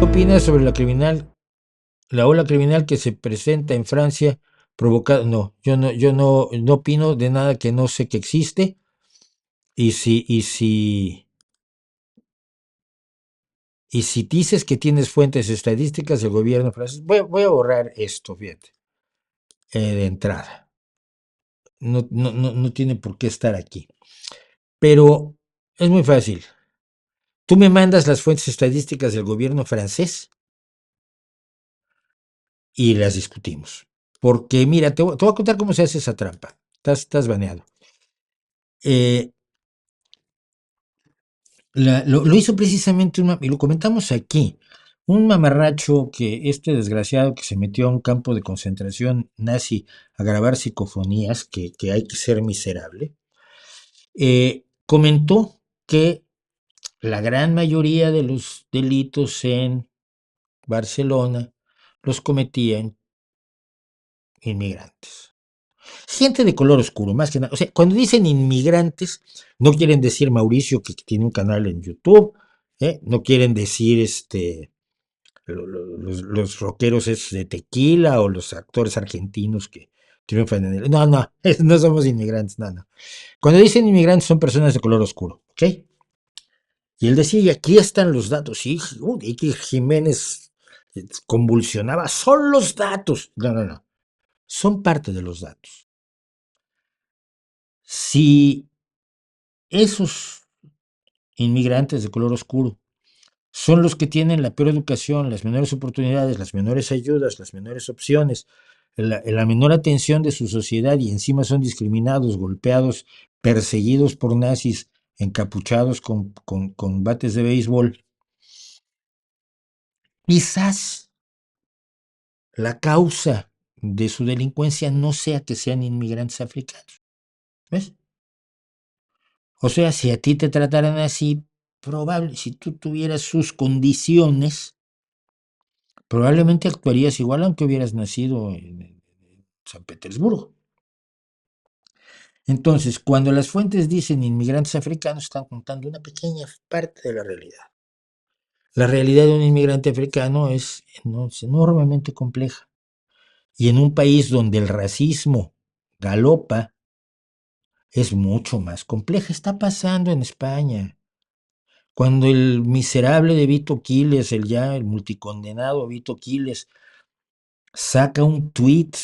opinas sobre la ola criminal que se presenta en Francia provocada? No, yo no opino de nada que no sé que existe. Y si dices que tienes fuentes estadísticas del gobierno francés, voy a borrar esto, fíjate, de entrada. No tiene por qué estar aquí. Pero es muy fácil. Tú me mandas las fuentes estadísticas del gobierno francés y las discutimos. Porque mira, te voy a contar cómo se hace esa trampa. Estás baneado. Eh, lo hizo precisamente, y lo comentamos aquí, un mamarracho, que este desgraciado que se metió a un campo de concentración nazi a grabar psicofonías, que hay que ser miserable, comentó que la gran mayoría de los delitos en Barcelona los cometían inmigrantes. Gente de color oscuro, más que nada. O sea, cuando dicen inmigrantes, no quieren decir Mauricio, que tiene un canal en YouTube, no quieren decir los rockeros esos de tequila o los actores argentinos que triunfan en el. No, no somos inmigrantes, no. Cuando dicen inmigrantes son personas de color oscuro, ¿ok? Y él decía, y aquí están los datos, y que Jiménez convulsionaba, son los datos. No, son parte de los datos. Si esos inmigrantes de color oscuro son los que tienen la peor educación, las menores oportunidades, las menores ayudas, las menores opciones, la menor atención de su sociedad, y encima son discriminados, golpeados, perseguidos por nazis, encapuchados con bates de béisbol. Quizás la causa de su delincuencia no sea que sean inmigrantes africanos. ¿Ves? O sea, si a ti te trataran así, si tú tuvieras sus condiciones, probablemente actuarías igual aunque hubieras nacido en San Petersburgo. Entonces, cuando las fuentes dicen inmigrantes africanos, están contando una pequeña parte de la realidad. La realidad de un inmigrante africano es enormemente compleja. Y en un país donde el racismo galopa, es mucho más compleja. Está pasando en España. Cuando el miserable de Vito Quiles, el multicondenado Vito Quiles, saca un tuit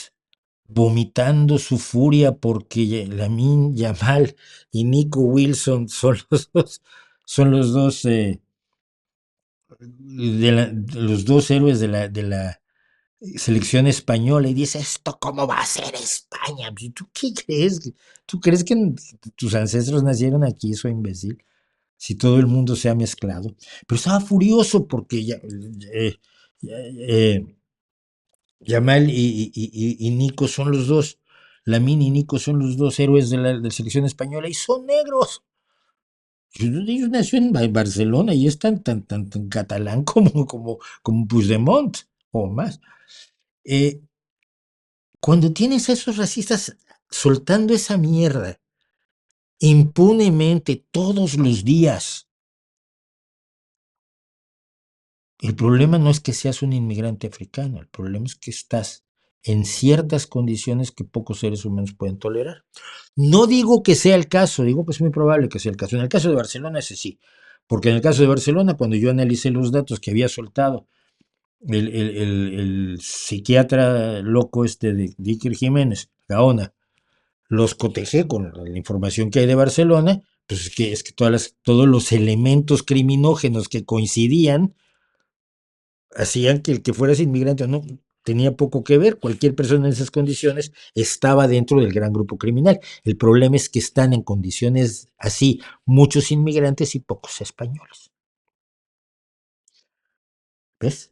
vomitando su furia porque Lamine Yamal y Nico Wilson son los dos los dos héroes de la selección española, y dice, ¿esto cómo va a ser España? ¿Tú qué crees? ¿Tú crees que tus ancestros nacieron aquí, soy imbécil? Si todo el mundo se ha mezclado. Pero estaba furioso porque Yamal y Nico son los dos, Lamine y Nico son los dos héroes de la selección española y son negros. Ellos nació en Barcelona y es tan catalán como Puigdemont o más. Cuando tienes a esos racistas soltando esa mierda impunemente todos los días, el problema no es que seas un inmigrante africano, el problema es que estás en ciertas condiciones que pocos seres humanos pueden tolerar. No digo que sea el caso, digo que es muy probable que sea el caso. En el caso de Barcelona, ese sí, porque en el caso de Barcelona, cuando yo analicé los datos que había soltado el psiquiatra loco de Iker Jiménez, Gaona, los cotejé con la información que hay de Barcelona, pues es que todos los elementos criminógenos que coincidían hacían que el que fueras inmigrante o no tenía poco que ver. Cualquier persona en esas condiciones estaba dentro del gran grupo criminal. El problema es que están en condiciones así muchos inmigrantes y pocos españoles. ¿Ves?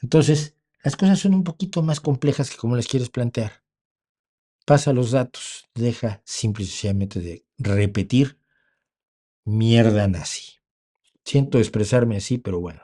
Entonces, las cosas son un poquito más complejas que como las quieres plantear. Pasa los datos, deja simple y sencillamente de repetir mierda nazi. Siento expresarme así, pero bueno.